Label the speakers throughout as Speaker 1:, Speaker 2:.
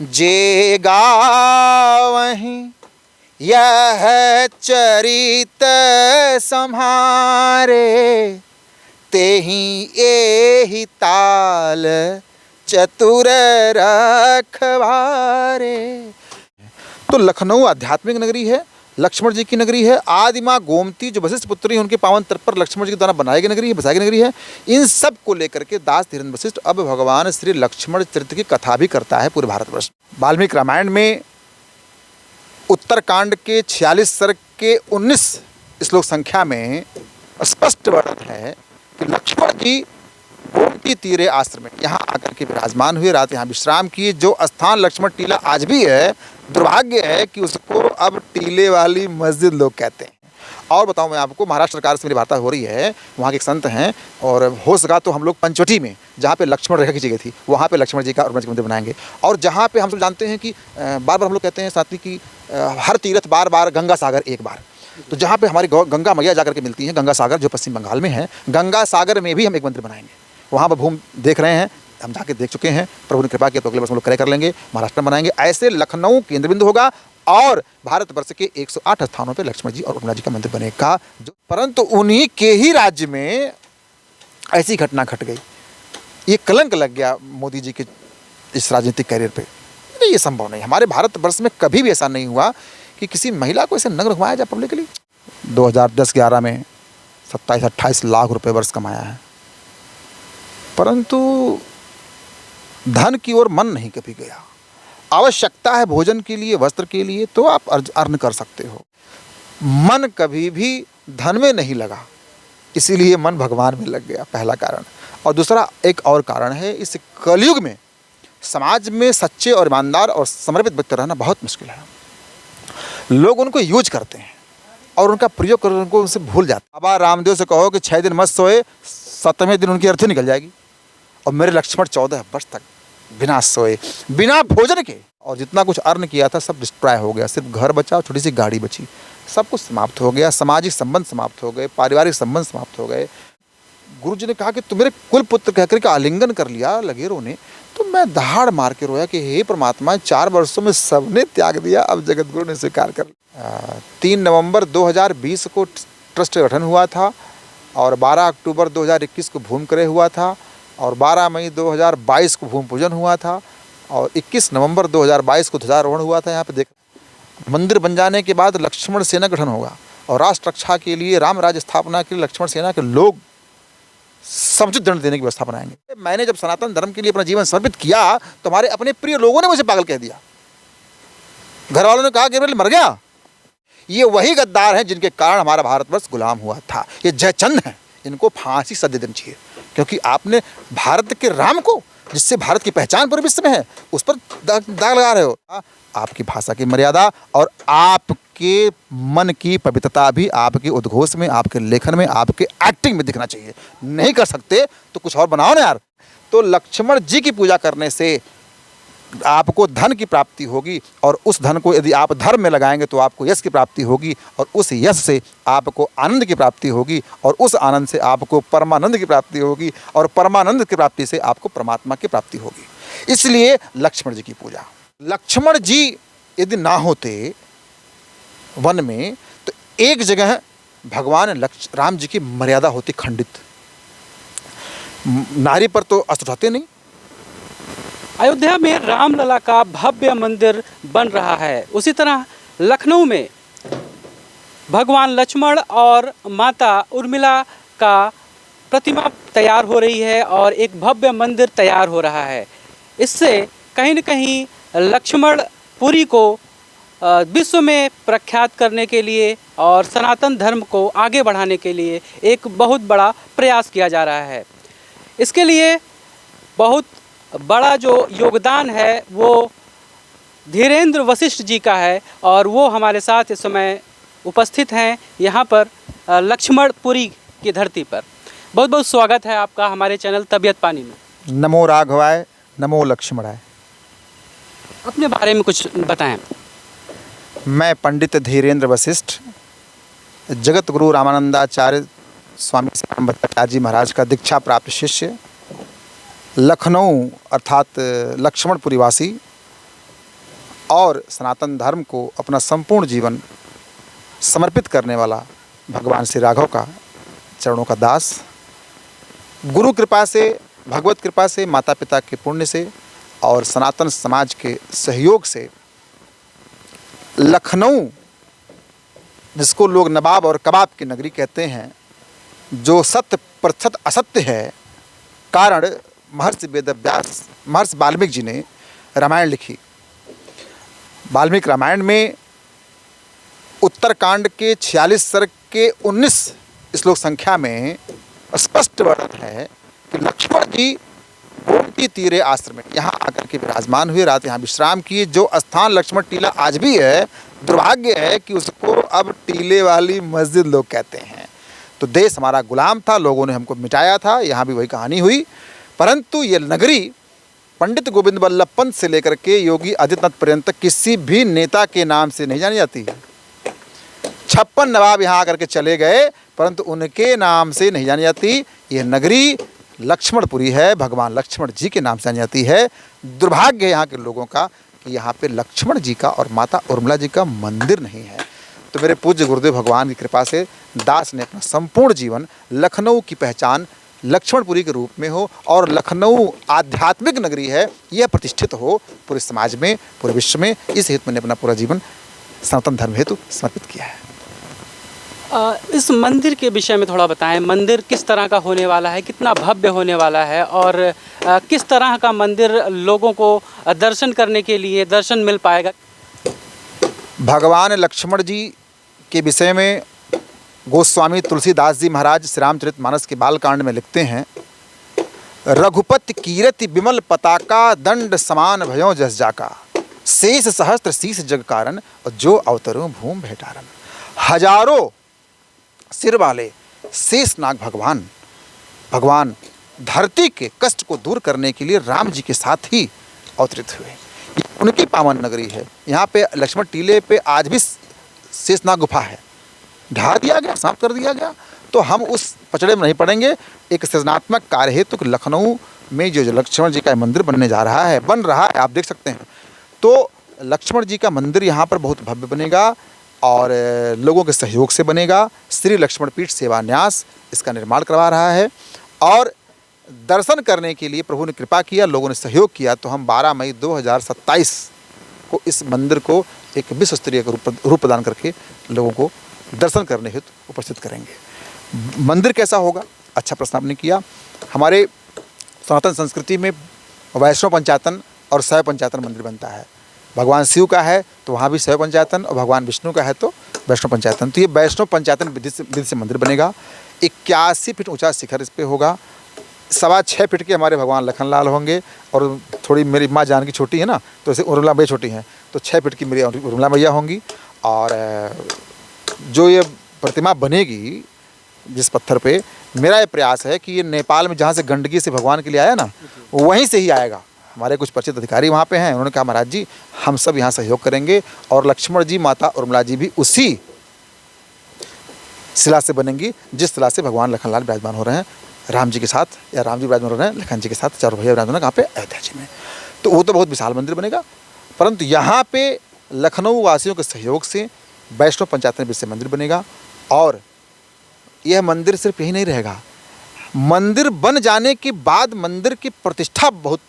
Speaker 1: जे गावहीं यह चरित सम्हारे, तेहि एहि ताल चतुर रखवारे। तो लखनऊ आध्यात्मिक नगरी है, लक्ष्मण जी की नगरी है। आदि माँ गोमती जो वशिष्ठ पुत्री है, उनके पावन तट पर लक्ष्मण जी के द्वारा बनाई गई नगरी है, बसाई गई नगरी है। इन सब को लेकर के दास धीरेन्द्र वशिष्ठ अब भगवान श्री लक्ष्मण चरित्र की कथा भी करता है पूरे भारतवर्ष। वाल्मीकि रामायण में उत्तरकांड के 46 सर्ग के 19 श्लोक संख्या में स्पष्ट वर्णन है कि लक्ष्मण जी गोमती तीरे आश्रम में यहाँ आकर के विराजमान हुए, रात यहाँ विश्राम किए। जो स्थान लक्ष्मण टीला आज भी है, दुर्भाग्य है कि उसको अब टीले वाली मस्जिद लोग कहते हैं। और बताऊं मैं आपको, महाराष्ट्र सरकार से मेरी वार्ता हो रही है, वहाँ के एक संत हैं, और हो सका तो हम लोग पंचवटी में जहाँ पे लक्ष्मण रेखा खींची गई थी, वहाँ पे लक्ष्मण जी का और मंदिर बनाएंगे। और जहाँ पे हम सब जानते हैं कि बार बार हम लोग कहते हैं साथी कि हर तीर्थ बार बार, गंगा सागर एक बार। तो जहाँ पे हमारी गंगा मैया जाकर के मिलती हैं, गंगा सागर जो पश्चिम बंगाल में है, गंगा सागर में भी हम एक मंदिर बनाएंगे। वहाँ पर भूमि देख रहे हैं, हम जाके देख चुके हैं, प्रभु ने कृपा किया तो अगले वर्ष हम लोग क्रय कर लेंगे, महाराष्ट्र में बनाएंगे। ऐसे लखनऊ केंद्र बिंदु होगा और भारतवर्ष के 108 स्थानों पे लक्ष्मण जी और उर्मिला जी का मंदिर बनेगा। परंतु उन्हीं के ही राज्य में ऐसी घटना घट गई, ये कलंक लग गया मोदी जी के इस राजनीतिक कैरियर पे। नहीं, ये संभव नहीं। हमारे भारतवर्ष में कभी भी ऐसा नहीं हुआ कि किसी महिला को ऐसे नग्न घुमाया जाए पब्लिकली। 2010-11 में 27-28 लाख रुपए वर्ष कमाया है, परंतु धन की ओर मन नहीं कभी गया। आवश्यकता है भोजन के लिए, वस्त्र के लिए, तो आप अर्न कर सकते हो। मन कभी भी धन में नहीं लगा, इसीलिए मन भगवान में लग गया, पहला कारण। और दूसरा एक और कारण है, इस कलयुग में समाज में सच्चे और ईमानदार और समर्पित व्यक्ति रहना बहुत मुश्किल है। लोग उनको यूज करते हैं और उनका प्रयोग कर उनको उनसे भूल जाते हैं। बाबा रामदेव से कहो कि 6 दिन मत सोए, 7वें दिन उनकी अर्थी निकल जाएगी। और मेरे लक्ष्मण 14 वर्ष तक बिना सोए, बिना भोजन के, और जितना कुछ अर्न किया था सब डिस्ट्रॉय हो गया। सिर्फ घर बचा, छोटी सी गाड़ी बची, सब कुछ समाप्त हो गया। सामाजिक संबंध समाप्त हो गए, पारिवारिक संबंध समाप्त हो गए। गुरु जी ने कहा कि तुम मेरे कुल पुत्र कहकर के आलिंगन कर लिया लगे रोने। तो मैं दहाड़ मार के रोया कि हे परमात्मा, 4 वर्षों में सबने त्याग दिया, अब जगत गुरु ने स्वीकार कर लिया। 3 नवंबर 2020 को ट्रस्ट गठन हुआ था और 12 अक्टूबर 2021 को भूमि क्रय हुआ था और 12 मई 2022 को भूमि पूजन हुआ था और 21 नवंबर 2022 को ध्वजारोहण हुआ था। यहाँ पे देख, मंदिर बन जाने के बाद लक्ष्मण सेना गठन होगा और राष्ट्र रक्षा के लिए, राम राज्य स्थापना के लिए लक्ष्मण सेना के लोग समुचित दंड देने की व्यवस्था बनाएंगे। मैंने जब सनातन धर्म के लिए अपना जीवन समर्पित किया तो हमारे अपने प्रिय लोगों ने मुझे पागल कह दिया। घर वालों ने कहा कि मर गया। ये वही गद्दार हैं जिनके कारण हमारा भारतवर्ष गुलाम हुआ था। ये जयचंद हैं, इनको फांसी सजा देनी चाहिए, क्योंकि आपने भारत के राम को, जिससे भारत की पहचान पूरे विश्व में है, उस पर दाग लगा रहे हो। आपकी भाषा की मर्यादा और आपके मन की पवित्रता भी आपके उद्घोष में, आपके लेखन में, आपके एक्टिंग में दिखना चाहिए। नहीं कर सकते तो कुछ और बनाओ ना यार। तो लक्ष्मण जी की पूजा करने से आपको धन की प्राप्ति होगी और उस धन को यदि आप धर्म में लगाएंगे तो आपको यश की प्राप्ति होगी और उस यश से आपको आनंद की प्राप्ति होगी और उस आनंद से आपको परमानंद की प्राप्ति होगी और परमानंद की प्राप्ति से आपको परमात्मा की प्राप्ति होगी। इसलिए लक्ष्मण जी की पूजा। लक्ष्मण जी यदि ना होते वन में तो एक जगह भगवान राम जी की मर्यादा होती खंडित। नारी पर तो अस्त्र उठाते नहीं।
Speaker 2: अयोध्या में रामलला का भव्य मंदिर बन रहा है, उसी तरह लखनऊ में भगवान लक्ष्मण और माता उर्मिला का प्रतिमा तैयार हो रही है और एक भव्य मंदिर तैयार हो रहा है। इससे कहीं न कहीं लक्ष्मणपुरी को विश्व में प्रख्यात करने के लिए और सनातन धर्म को आगे बढ़ाने के लिए एक बहुत बड़ा प्रयास किया जा रहा है। इसके लिए बहुत बड़ा जो योगदान है वो धीरेन्द्र वशिष्ठ जी का है और वो हमारे साथ इस समय उपस्थित हैं यहाँ पर लक्ष्मणपुरी की धरती पर। बहुत बहुत स्वागत है आपका हमारे चैनल तबीयत पानी में।
Speaker 1: नमो राघवाय, नमो लक्ष्मणाय।
Speaker 2: अपने बारे में कुछ बताएं।
Speaker 1: मैं पंडित धीरेन्द्र वशिष्ठ, जगत गुरु रामानंदाचार्य स्वामी भट्टाचार्य जी महाराज का दीक्षा प्राप्त शिष्य, लखनऊ अर्थात लक्ष्मणपुरी वासी और सनातन धर्म को अपना संपूर्ण जीवन समर्पित करने वाला भगवान श्री राघव का चरणों का दास, गुरु कृपा से, भगवत कृपा से, माता पिता के पुण्य से और सनातन समाज के सहयोग से लखनऊ, जिसको लोग नवाब और कबाब की नगरी कहते हैं, जो 100% असत्य है, कारण महर्षि वेदव्यास, महर्षि वाल्मीकि जी ने रामायण लिखी। वाल्मीकि रामायण में उत्तरकांड के 46 सर्ग के 19 श्लोक संख्या में स्पष्ट वर्णन है कि लक्ष्मण जी गोमती तीरे आश्रम में यहाँ आकर के विराजमान हुए, रात यहाँ विश्राम किए। जो स्थान लक्ष्मण टीला आज भी है, दुर्भाग्य है कि उसको अब टीले वाली मस्जिद लोग कहते हैं। तो देश हमारा गुलाम था, लोगों ने हमको मिटाया था, यहाँ भी वही कहानी हुई। परंतु ये नगरी पंडित गोविंद बल्लभ पंत से लेकर के योगी आदित्यनाथ पर्यंत किसी भी नेता के नाम से नहीं जानी जाती है। 56 नवाब यहाँ आकर के चले गए, परंतु उनके नाम से नहीं जानी जाती। ये नगरी लक्ष्मणपुरी है, भगवान लक्ष्मण जी के नाम से जानी जाती है। दुर्भाग्य है यहाँ के लोगों का कि यहाँ पे लक्ष्मण जी का और माता उर्मिला जी का मंदिर नहीं है। तो मेरे पूज्य गुरुदेव भगवान की कृपा से दास ने अपना संपूर्ण जीवन लखनऊ की पहचान लक्ष्मणपुरी के रूप में हो और लखनऊ आध्यात्मिक नगरी है, यह प्रतिष्ठित हो पूरे समाज में, पूरे विश्व में। इस हेतु मैंने अपना पूरा जीवन सनातन धर्म हेतु समर्पित किया है।
Speaker 2: इस मंदिर के विषय में थोड़ा बताएं। मंदिर किस तरह का होने वाला है, कितना भव्य होने वाला है और किस तरह का मंदिर लोगों को दर्शन करने के लिए दर्शन मिल पाएगा?
Speaker 1: भगवान लक्ष्मण जी के विषय में गोस्वामी तुलसीदास जी महाराज श्री रामचरितमानस के बालकांड में लिखते हैं, रघुपति कीरति विमल पताका दंड समान भयो जस जाका, शेष सहस्त्र शीस जग कारण और जो अवतरो भूम भेटारन। हजारों सिर वाले शेषनाग भगवान धरती के कष्ट को दूर करने के लिए राम जी के साथ ही अवतरित हुए। ये उनकी पावन नगरी है। यहाँ पे लक्ष्मण टीले पे आज भी शेषनाग गुफा है, ढा दिया गया, समाप्त कर दिया गया। तो हम उस पचड़े में नहीं पड़ेंगे। एक सृजनात्मक कार्य हेतु तो लखनऊ में जो लक्ष्मण जी का मंदिर बनने जा रहा है, बन रहा है, आप देख सकते हैं। तो लक्ष्मण जी का मंदिर यहाँ पर बहुत भव्य बनेगा और लोगों के सहयोग से बनेगा। श्री लक्ष्मण पीठ सेवा न्यास इसका निर्माण करवा रहा है और दर्शन करने के लिए प्रभु ने कृपा किया, लोगों ने सहयोग किया। तो हम 12 मई 2027 को इस मंदिर को एक विश्व स्तरीय रूप प्रदान करके लोगों को दर्शन करने हेतु उपस्थित करेंगे। मंदिर कैसा होगा? अच्छा प्रश्न आपने किया। हमारे सनातन संस्कृति में वैष्णव पंचायतन और शैव पंचायतन मंदिर बनता है। भगवान शिव का है तो वहाँ भी शैव पंचायतन और भगवान विष्णु का है तो वैष्णव पंचायतन। तो ये वैष्णव पंचायतन विधि से मंदिर बनेगा। 81 फीट ऊंचा शिखर इस पे होगा। 6.25 फीट के हमारे भगवान लखनलाल होंगे और थोड़ी मेरी माँ जानकी छोटी है ना, तो ऐसे उर्मिला मैया छोटी हैं, तो 6 फीट की मेरी उर्मिला मैया होंगी। और जो ये प्रतिमा बनेगी जिस पत्थर पे, मेरा ये प्रयास है कि ये नेपाल में जहाँ से गंडकी से भगवान के लिए आया ना, वहीं से ही आएगा। हमारे कुछ परिचित अधिकारी वहाँ पे हैं, उन्होंने कहा महाराज जी हम सब यहाँ सहयोग करेंगे और लक्ष्मण जी, माता उर्मिला जी भी उसी शिला से बनेंगी जिस शिला से भगवान लखनलाल विराजमान हो रहे हैं राम जी के साथ, या राम जी विराजमान हो रहे हैं लखन जी के साथ, चारों भैया विराजमान कहाँ पे? अयोध्या जी में। तो वो तो बहुत विशाल मंदिर बनेगा। परंतु यहाँ पे लखनऊ वासियों के सहयोग से वैष्णव पंचायतन विधि से मंदिर बनेगा और यह मंदिर सिर्फ यही नहीं रहेगा। मंदिर बन जाने के बाद मंदिर की प्रतिष्ठा बहुत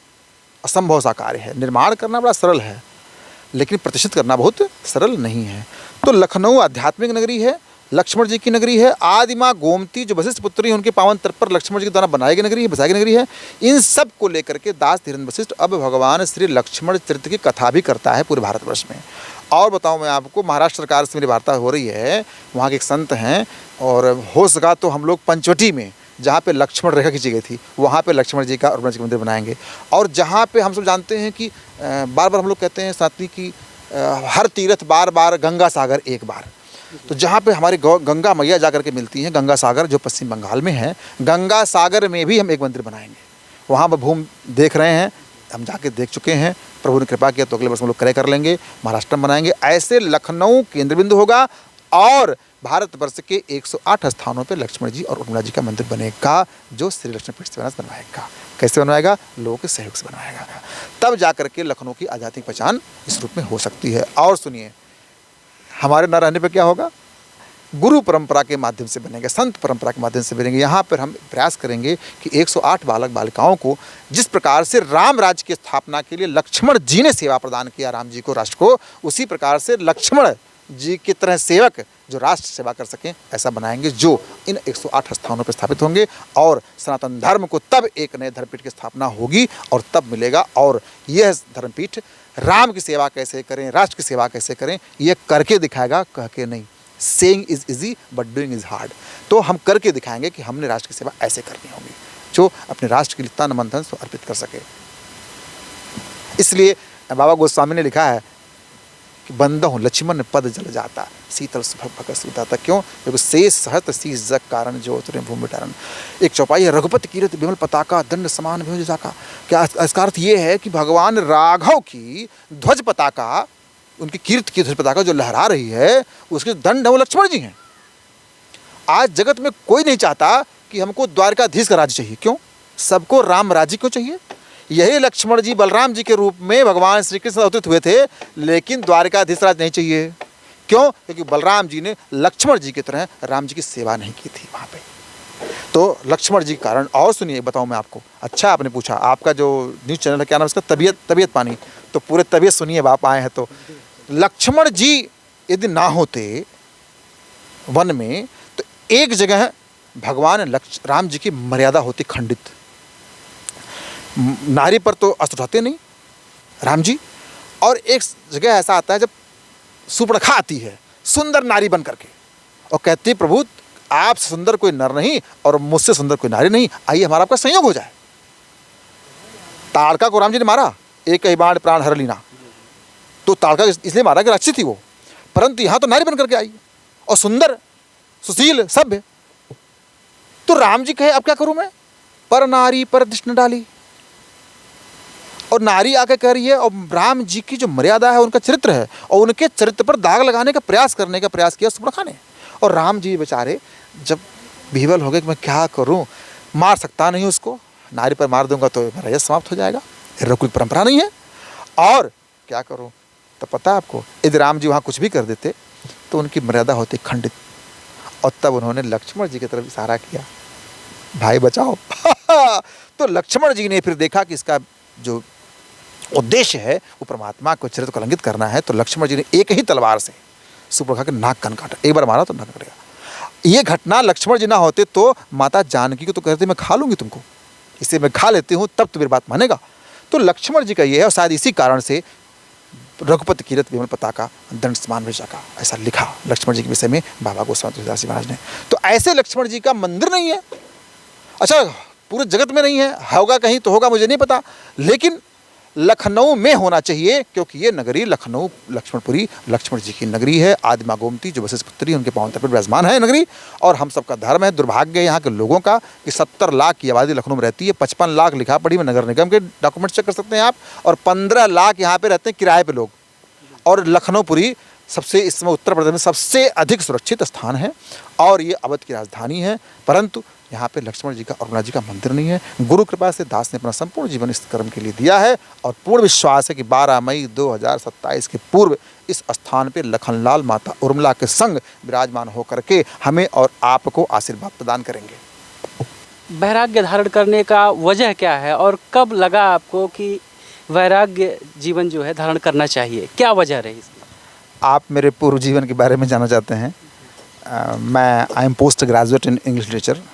Speaker 1: असंभव सा कार्य है। निर्माण करना बड़ा सरल है लेकिन प्रतिष्ठित करना बहुत सरल नहीं है। तो लखनऊ आध्यात्मिक नगरी है, लक्ष्मण जी की नगरी है। आदि माँ गोमती जो वशिष्ठ पुत्री है उनके पावन तट पर लक्ष्मण जी के द्वारा बनाई गई नगरी है, बसाई गई नगरी है। इन सब को लेकर के दास धीरेन्द्र वशिष्ठ अब भगवान श्री लक्ष्मण चरित्र की कथा भी करता है पूरे भारतवर्ष में। और बताऊं मैं आपको, महाराष्ट्र सरकार से मेरी वार्ता हो रही है, वहाँ के एक संत हैं और हो सका तो हम लोग पंचवटी में जहाँ पे लक्ष्मण रेखा खींची गई थी वहाँ पे लक्ष्मण जी का और उर्मिला जी का मंदिर बनाएंगे। और जहाँ पे हम सब जानते हैं कि बार बार हम लोग कहते हैं साथी की हर तीर्थ बार बार गंगा सागर एक बार, तो जहाँ पे हमारी गंगा मैया जा कर के मिलती हैं, गंगा सागर जो पश्चिम बंगाल में है, गंगा सागर में भी हम एक मंदिर बनाएंगे। वहाँ पर भूमि देख रहे हैं, हम जाके देख चुके हैं, प्रभु ने कृपा किया तो अगले वर्ष हम लोग कर लेंगे, महाराष्ट्र में बनाएंगे। ऐसे लखनऊ केंद्र बिंदु होगा और भारतवर्ष के 108 स्थानों पे लक्ष्मण जी और उर्मिला जी का मंदिर बनेगा, जो श्री लक्ष्मण पीठ से बनवाएगा। कैसे बनवाएगा? लोगों के सहयोग से बनवाएगा। तब जाकर के लखनऊ की आध्यात्मिक पहचान इस रूप में हो सकती है। और सुनिए, हमारे न रहने पर क्या होगा? गुरु परंपरा के माध्यम से बनेंगे, संत परंपरा के माध्यम से बनेंगे। यहाँ पर हम प्रयास करेंगे कि 108 बालक बालिकाओं को जिस प्रकार से राम राज्य की स्थापना के लिए लक्ष्मण जी ने सेवा प्रदान किया राम जी को, राष्ट्र को, उसी प्रकार से लक्ष्मण जी की तरह सेवक जो राष्ट्र सेवा कर सकें, ऐसा बनाएंगे, जो इन 108 स्थानों पर स्थापित होंगे। और सनातन धर्म को तब एक नए धर्मपीठ की स्थापना होगी और तब मिलेगा। और यह धर्मपीठ राम की सेवा कैसे करें, राष्ट्र की सेवा कैसे करें, यह करके दिखाएगा, कह के नहीं। Saying is easy but doing is hard. तो हम करके दिखाएंगे कि हमने राष्ट्र की सेवा ऐसे करनी होगी, जो अपने राष्ट्र के लिए तन मन धन अर्पित कर सके। इसलिए बाबा गोस्वामी ने लिखा है कि बंदहु लक्ष्मण पद जल जाता, शीतल सुभग भगत सुदाता। क्यों? क्योंकि शेष सहत शीस जग कारण जो तुरे भूमि टारण। एक चौपाई है, रघुपति कीरत विमल पताका दंड समान भुज जाका। क्या इसका अर्थ ये है कि भगवान राघव की ध्वज पताका, उनकी कीर्त की ध्वज पताका जो लहरा रही है, उसके दंड है वो लक्ष्मण जी हैं। आज जगत में कोई नहीं चाहता कि हमको द्वारकाधीश का राज्य चाहिए। क्यों? सबको राम राज्य क्यों चाहिए? यही लक्ष्मण जी बलराम जी के रूप में भगवान श्री कृष्ण अवतरित हुए थे, लेकिन द्वारकाधीश राज नहीं चाहिए। क्यों? क्योंकि बलराम जी ने लक्ष्मण जी की तरह राम जी की सेवा नहीं की थी वहाँ पे। तो लक्ष्मण जी के कारण। और सुनिए, बताऊँ मैं आपको, अच्छा आपने पूछा, आपका जो न्यूज़ चैनल है क्या नाम इसका, तबीयत पानी, तो पूरे तबीयत सुनिए, आप आए हैं तो। लक्ष्मण जी यदि ना होते वन में, तो एक जगह भगवान राम जी की मर्यादा होती खंडित। नारी पर तो अस्त्र उठाते नहीं राम जी, और एक जगह ऐसा आता है जब सुपर्णखा आती है सुंदर नारी बन करके और कहती है, प्रभु आपसे सुंदर कोई नर नहीं और मुझसे सुंदर कोई नारी नहीं, आइए हमारा आपका संयोग हो जाए। ताड़का को राम जी ने मारा, एक ही बाण प्राण हर लीना। तो ताड़का इसलिए मारा कि राक्षसी थी वो, परंतु यहाँ तो नारी बन करके आई और सुंदर सुशील सभ्य। तो राम जी कहे अब क्या करूं मैं? पर नारी पर दृष्टि डाली, और नारी आके कह रही है, और राम जी की जो मर्यादा है, उनका चरित्र है, और उनके चरित्र पर दाग लगाने का प्रयास किया सुपर्णखा ने। और राम जी बेचारे जब विह्वल हो गए कि मैं क्या करूं, मार सकता नहीं उसको, नारी पर मार दूंगा तो मेरा यश समाप्त हो जाएगा, रघुकुल परंपरा नहीं है, और क्या करूं? तो पता है आपको, यदि राम जी वहाँ कुछ भी कर देते तो उनकी मर्यादा होती खंडित। और तब उन्होंने लक्ष्मण जी की तरफ इशारा किया, भाई बचाओ। तो लक्ष्मण जी ने फिर देखा कि इसका जो उद्देश्य है वो परमात्मा को चरित्र को कलंकित करना है, तो लक्ष्मण जी ने एक ही तलवार से सुपर्णखा के नाक कान काटा। एक बार मारा तो नाक कटेगा। ये घटना लक्ष्मण जी ना होते तो माता जानकी को तो कहते मैं खा लूँगी तुमको, इसे मैं खा लेती हूँ तब तो मेरी बात मानेगा। तो लक्ष्मण जी का ये है, और शायद इसी कारण से रघुपति कीरत विमल पताका दंड समान भुज जाका ऐसा लिखा लक्ष्मण जी के विषय में बाबा गोस्वामी तुलसीदास जी महाराज ने। तो ऐसे लक्ष्मण जी का मंदिर नहीं है। अच्छा, पूरे जगत में नहीं है, होगा कहीं तो होगा, मुझे नहीं पता, लेकिन लखनऊ में होना चाहिए, क्योंकि ये नगरी लखनऊ लक्ष्मणपुरी लक्ष्मण जी की नगरी है। आदि माँ गोमती जो वशिष्ठ पुत्री उनके पावन तट पर विराजमान है नगरी। और हम सबका धर्म है, दुर्भाग्य है यहाँ के लोगों का कि 70 लाख की आबादी लखनऊ में रहती है, 55 लाख लिखा पढ़ी में नगर निगम के डॉक्यूमेंट चेक कर सकते हैं आप, और 15 लाख यहाँ पे रहते हैं किराए पे लोग। और लखनऊपुरी सबसे इस समय उत्तर प्रदेश में सबसे अधिक सुरक्षित स्थान है और ये अवध की राजधानी है, परंतु यहाँ पे लक्ष्मण जी का और उर्मिला जी का मंदिर नहीं है। गुरु कृपा से दास ने अपना संपूर्ण जीवन इस कर्म के लिए दिया है और पूर्ण विश्वास है कि 12 मई 2027 के पूर्व इस स्थान पे लखनलाल माता उर्मिला के संग विराजमान होकर के हमें और आपको आशीर्वाद प्रदान करेंगे।
Speaker 2: वैराग्य धारण करने का वजह क्या है और कब लगा आपको कि वैराग्य जीवन जो है धारण करना चाहिए, क्या वजह रही इसकी?
Speaker 1: आप मेरे पूर्व जीवन के बारे में जानना चाहते हैं? मैं I am post graduate in English literature.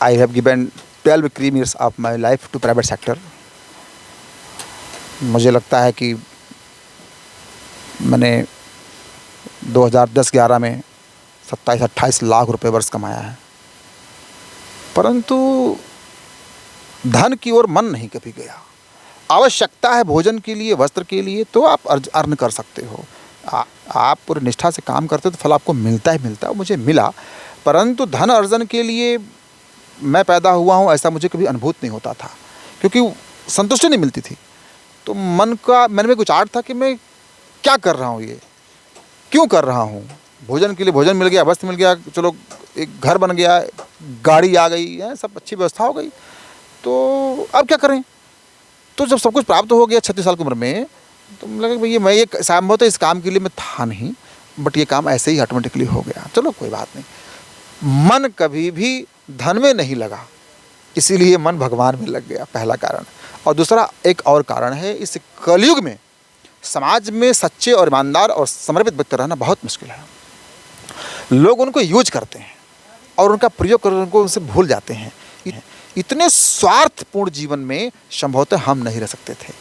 Speaker 1: I have given 12 cream years of my life to private sector। मुझे लगता है कि मैंने 2010-11 में 27-28 लाख रुपए वर्ष कमाया है, परंतु धन की ओर मन नहीं कभी गया। आवश्यकता है भोजन के लिए, वस्त्र के लिए, तो आप अर्न कर सकते हो। आप पूरी निष्ठा से काम करते तो फल आपको मिलता ही मिलता है, मुझे मिला, परंतु धन अर्जन के लिए मैं पैदा हुआ हूँ ऐसा मुझे कभी अनुभूत नहीं होता था, क्योंकि संतुष्टि नहीं मिलती थी। तो मन में कुछ आड़ था कि मैं क्या कर रहा हूँ, ये क्यों कर रहा हूँ, भोजन के लिए भोजन मिल गया, वस्त्र मिल गया, चलो एक घर बन गया, गाड़ी आ गई है, सब अच्छी व्यवस्था हो गई, तो अब क्या करें। तो जब सब कुछ प्राप्त हो गया 36 साल की उम्र में, तो मुझे लगा भैया मैं एक संभव तो इस काम के लिए मैं था नहीं, बट ये काम ऐसे ही ऑटोमेटिकली हो गया, चलो कोई बात नहीं। मन कभी भी धन में नहीं लगा, इसीलिए मन भगवान में लग गया, पहला कारण। और दूसरा एक और कारण है, इस कलयुग में समाज में सच्चे और ईमानदार और समर्पित व्यक्ति रहना बहुत मुश्किल है। लोग उनको यूज करते हैं और उनका प्रयोग कर उनको उनसे भूल जाते हैं। इतने स्वार्थपूर्ण जीवन में संभवतः हम नहीं रह सकते थे।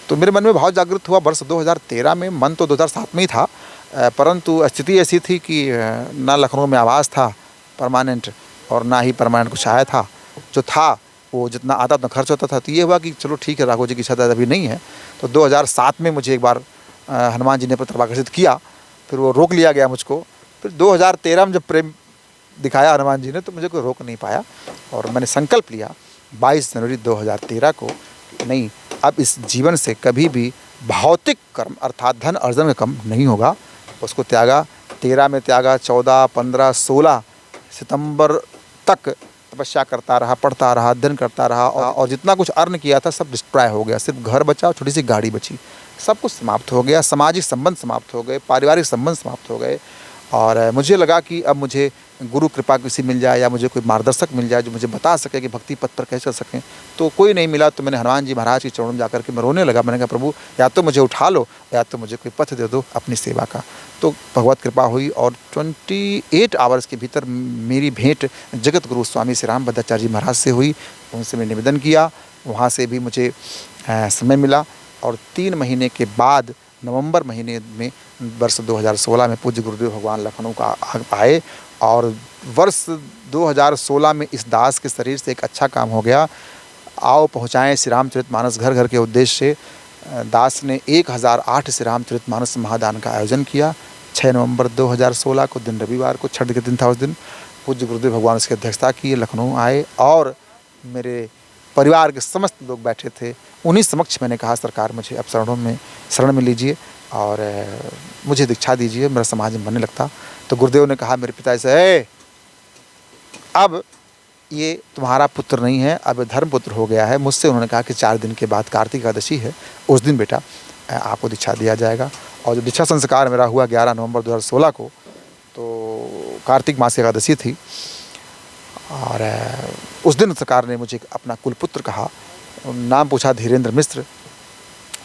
Speaker 1: तो मेरे मन में भाव जागृत हुआ वर्ष 2013 में। मन तो 2007 में ही था, परंतु स्थिति ऐसी थी कि ना लखनऊ में आवास था परमानेंट और ना ही परमानेंट कुछ आया था। जो था वो जितना आता उतना खर्च होता था। तो ये हुआ कि चलो ठीक है, राघव जी की इच्छा अभी नहीं है। तो 2007 में मुझे एक बार हनुमान जी ने प्रत्याकर्षित किया, फिर वो रोक लिया गया मुझको। फिर 2013 में जब प्रेम दिखाया हनुमान जी ने, तो मुझे कोई रोक नहीं पाया और मैंने संकल्प लिया 22 जनवरी 2013 को, नहीं अब इस जीवन से कभी भी भौतिक कर्म अर्थात धन अर्जन का कम नहीं होगा। उसको त्यागा, 13 में त्यागा, 14, 15, 16 सितंबर तक तपस्या करता रहा, पढ़ता रहा, अध्ययन करता रहा और जितना कुछ अर्न किया था सब डिस्ट्रॉय हो गया। सिर्फ घर बचा, छोटी सी गाड़ी बची, सब कुछ समाप्त हो गया। सामाजिक संबंध समाप्त हो गए, पारिवारिक संबंध समाप्त हो गए। और मुझे लगा कि अब मुझे गुरु कृपा किसी मिल जाए या मुझे कोई मार्गदर्शक मिल जाए जो मुझे बता सके कि भक्ति पथ पर कैसे चल सकें। तो कोई नहीं मिला। तो मैंने हनुमान जी महाराज के चरणों में जाकर के मैं रोने लगा। मैंने कहा प्रभु या तो मुझे उठा लो या तो मुझे कोई पथ दे दो अपनी सेवा का। तो भगवत कृपा हुई और 28 आवर्स के भीतर मेरी भेंट जगत गुरु स्वामी श्री राम भद्राचार्य जी महाराज से हुई। उनसे मैंने निवेदन किया, वहाँ से भी मुझे समय मिला और 3 महीने के बाद नवंबर महीने में वर्ष 2016 में पूज्य गुरुदेव भगवान लखनऊ का आए और वर्ष 2016 में इस दास के शरीर से एक अच्छा काम हो गया। आओ पहुँचाएँ श्री रामचरितमानस घर घर के उद्देश्य से दास ने 1008 श्री रामचरितमानस महादान का आयोजन किया। 6 नवंबर 2016 को दिन रविवार को, छठ के दिन था उस दिन, पूज्य गुरुदेव भगवान उसकी अध्यक्षता की, लखनऊ आए और मेरे परिवार के समस्त लोग बैठे थे। उन्हीं समक्ष मैंने कहा सरकार मुझे अब शरण में लीजिए और मुझे दीक्षा दीजिए, मेरा समाज में बनने लगता। तो गुरुदेव ने कहा मेरे पिता से, अब ये तुम्हारा पुत्र नहीं है, अब धर्म पुत्र हो गया है। मुझसे उन्होंने कहा कि 4 दिन के बाद कार्तिक एकादशी है, उस दिन बेटा आपको दीक्षा दिया जाएगा। और जो दीक्षा संस्कार मेरा हुआ 11 नवंबर 2016 को, तो कार्तिक मास की एकादशी थी और उस दिन सरकार ने मुझे अपना कुलपुत्र कहा। नाम पूछा धीरेन्द्र मिश्र।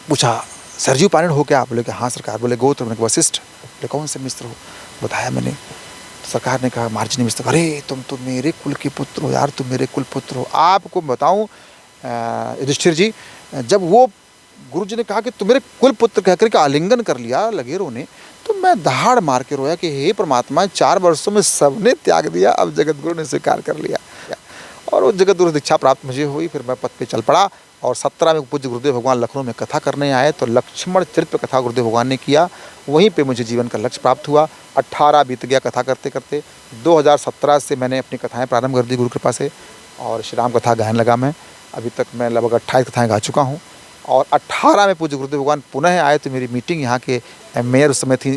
Speaker 1: पूछा सरजू पाणिन हो क्या? बोले कि हाँ सरकार। बोले गोत्र? मैंने कहा वशिष्ठ। बोले कौन से मिश्र हो? बताया मैंने। तो सरकार ने कहा मार्जनी मिश्र। अरे तुम तो मेरे कुल के पुत्र हो यार, तुम मेरे कुल पुत्र हो। आपको बताऊँ युधिष्ठिर जी, जब वो गुरु जी ने कहा कि तुम मेरे कुल पुत्र कहकर के आलिंगन कर लिया लगे रोने, तो मैं दहाड़ मार के रोया कि हे परमात्मा, 4 वर्षों में सबने त्याग दिया, अब जगत गुरु ने स्वीकार कर लिया। और वो जगत गुरु दीक्षा प्राप्त मुझे हुई। फिर मैं पथ पे चल पड़ा और 17 में पूज्य गुरुदेव भगवान लखनऊ में कथा करने आए, तो लक्ष्मण चरित्र कथा गुरुदेव भगवान ने किया। वहीं पे मुझे जीवन का लक्ष्य प्राप्त हुआ। 18 बीत गया कथा करते करते। 2017 से मैंने अपनी कथाएं प्रारंभ कर दी गुरु कृपा से और श्री राम कथा गायन लगा मैं। अभी तक मैं लगभग 28 कथाएँ गा चुका हूँ। और 18 में पूज्य गुरुदेव भगवान पुनः आए, तो मेरी मीटिंग यहाँ के मेयर उस समय थी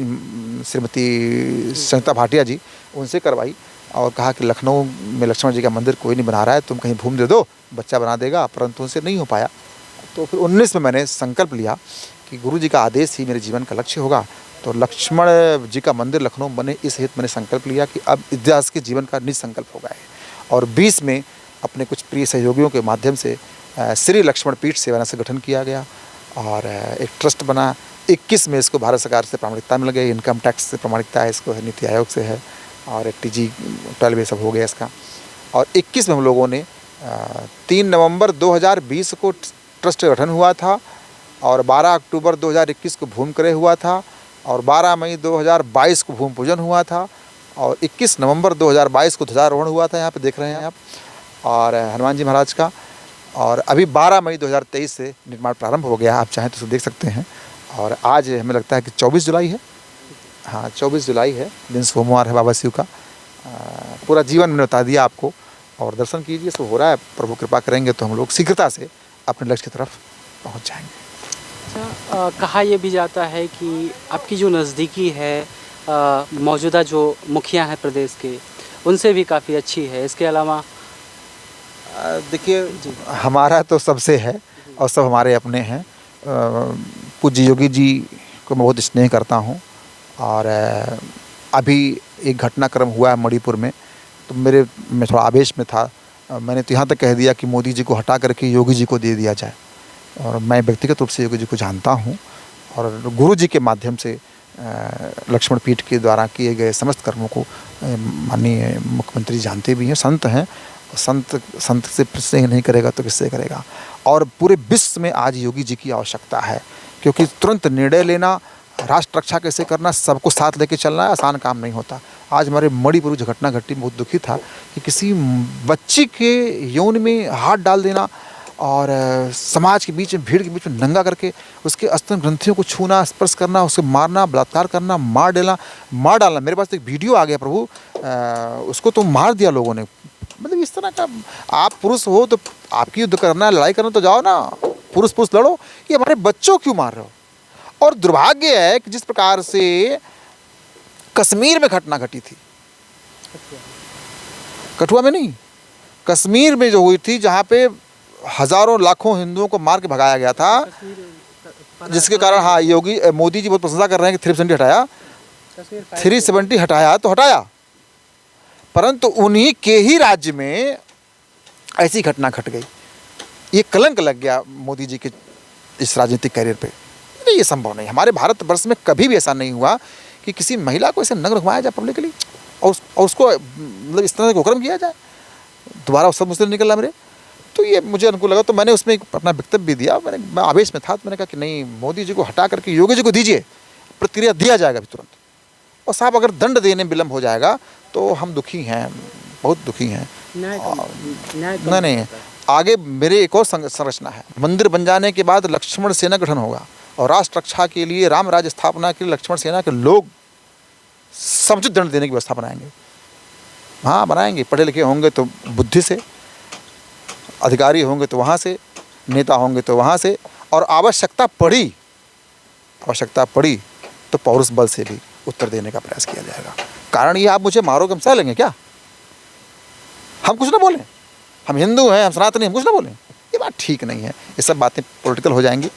Speaker 1: श्रीमती संगीता भाटिया जी, उनसे करवाई और कहा कि लखनऊ में लक्ष्मण जी का मंदिर कोई नहीं बना रहा है, तुम कहीं भूमि दे दो, बच्चा बना देगा। परंतु उनसे नहीं हो पाया। तो फिर 19 में मैंने संकल्प लिया कि गुरु जी का आदेश ही मेरे जीवन का लक्ष्य होगा। तो लक्ष्मण जी का मंदिर लखनऊ बने, इस हेतु मैंने संकल्प लिया कि अब इतिहास के जीवन का निज संकल्प होगा। और 20 में अपने कुछ प्रिय सहयोगियों के माध्यम से श्री लक्ष्मण पीठ सेवा से गठन किया गया और एक ट्रस्ट बना। 21 में इसको भारत सरकार से प्रमाणिकता मिल गई, इनकम टैक्स से प्रमाणिकता है, इसको नीति आयोग से है और TG 12 सब हो गया इसका। और 21 में हम लोगों ने 3 नवंबर 2020 को ट्रस्ट गठन हुआ था और 12 अक्टूबर 2021 को भूमि क्रय हुआ था और 12 मई 2022 को भूमि पूजन हुआ था और 21 नवंबर 2022 को ध्वजारोहण हुआ था, यहाँ पे देख रहे हैं आप, और हनुमान जी महाराज का। और अभी 12 मई 2023 से निर्माण प्रारंभ हो गया, आप चाहें तो देख सकते हैं। और आज हमें लगता है कि 24 जुलाई है, हाँ 24 जुलाई है, दिन सोमवार है बाबा शिव का। पूरा जीवन मैंने बता दिया आपको और दर्शन कीजिए, सब हो रहा है। प्रभु कृपा करेंगे तो हम लोग शीघ्रता से अपने लक्ष्य की तरफ पहुंच जाएंगे।
Speaker 2: अच्छा, कहा यह भी जाता है कि आपकी जो नज़दीकी है मौजूदा जो मुखिया हैं प्रदेश के उनसे भी काफ़ी अच्छी है। इसके अलावा
Speaker 1: देखिए, हमारा तो सबसे है और सब हमारे अपने हैं। पूज्य योगी जी को मैं बहुत स्नेह करता हूँ। और अभी एक घटनाक्रम हुआ है मणिपुर में, तो मैं थोड़ा आवेश में था। मैंने तो यहाँ तक कह दिया कि मोदी जी को हटा करके योगी जी को दे दिया जाए। और मैं व्यक्तिगत रूप से योगी जी को जानता हूँ और गुरु जी के माध्यम से लक्ष्मण पीठ के द्वारा किए गए समस्त कर्मों को माननीय मुख्यमंत्री जानते भी हैं, संत हैं। संत से स्नेह नहीं करेगा तो किससे करेगा। और पूरे विश्व में आज योगी जी की आवश्यकता है, क्योंकि तुरंत निर्णय लेना, राष्ट्र रक्षा कैसे करना, सबको साथ लेके चलना है, आसान काम नहीं होता। आज हमारे मणिपुर जो घटना घटी, बहुत दुखी था कि किसी बच्ची के यौन में हाथ डाल देना और समाज के बीच में, भीड़ के बीच में नंगा करके उसके स्तन ग्रंथियों को छूना, स्पर्श करना, उसे मारना, बलात्कार करना, मार डालना। मेरे पास एक वीडियो आ गया प्रभु, उसको तो मार दिया लोगों ने। मतलब इस तरह का, आप पुरुष हो तो आपकी युद्ध करना, लड़ाई करना तो जाओ ना, पुरुष लड़ो। ये हमारे बच्चों क्यों मार रहे हो? और दुर्भाग्य है कि जिस प्रकार से कश्मीर में घटना घटी थी, कठुआ में नहीं, कश्मीर में जो हुई थी, जहाँ पे हजारों लाखों हिंदुओं को मार के भगाया गया था, जिसके कारण हाँ मोदी जी बहुत प्रशंसा कर रहे हैं कि 370 हटाया, 370 हटाया तो हटाया, परंतु उन्हीं के ही राज्य में ऐसी घटना घट गई। ये कलंक लग गया मोदी जी के इस राजनीतिक कैरियर पे। नहीं, ये संभव नहीं। हमारे भारतवर्ष में कभी भी ऐसा नहीं हुआ कि किसी महिला को ऐसे नग्न घुमाया जाए पब्लिकली और उसको मतलब इस तरह से कुकर्म किया जाए। दोबारा सब मुस्लिम निकला मेरे, तो ये मुझे अनुकूल लगा। तो मैंने उसमें अपना वक्तव्य भी दिया। मैं आवेश में था, तो मैंने कहा कि नहीं, मोदी जी को हटा करके योगी जी को दीजिए, प्रतिक्रिया दिया जाएगा अभी तुरंत। और साहब, अगर दंड देने में विलम्ब हो जाएगा तो हम दुखी हैं, बहुत दुखी हैं। नहीं, आगे मेरे एक और संरचना है। मंदिर बन जाने के बाद लक्ष्मण सेना गठन होगा और राष्ट्र रक्षा के लिए, राम राज्य स्थापना के लिए लक्ष्मण सेना के लोग समुचित दंड देने की व्यवस्था बनाएंगे। हाँ, बनाएंगे। पढ़े लिखे होंगे तो बुद्धि से, अधिकारी होंगे तो वहाँ से, नेता होंगे तो वहाँ से, और आवश्यकता पड़ी तो पौरुष बल से भी उत्तर देने का प्रयास किया जाएगा। कारण ये, आप मुझे मारोगे, हम सह लेंगे क्या? हम कुछ ना बोलें? हम हिंदू हैं, हम सनातनी, हम कुछ ना बोलें? ये बात ठीक नहीं है। ये सब बातें पॉलिटिकल हो जाएंगी,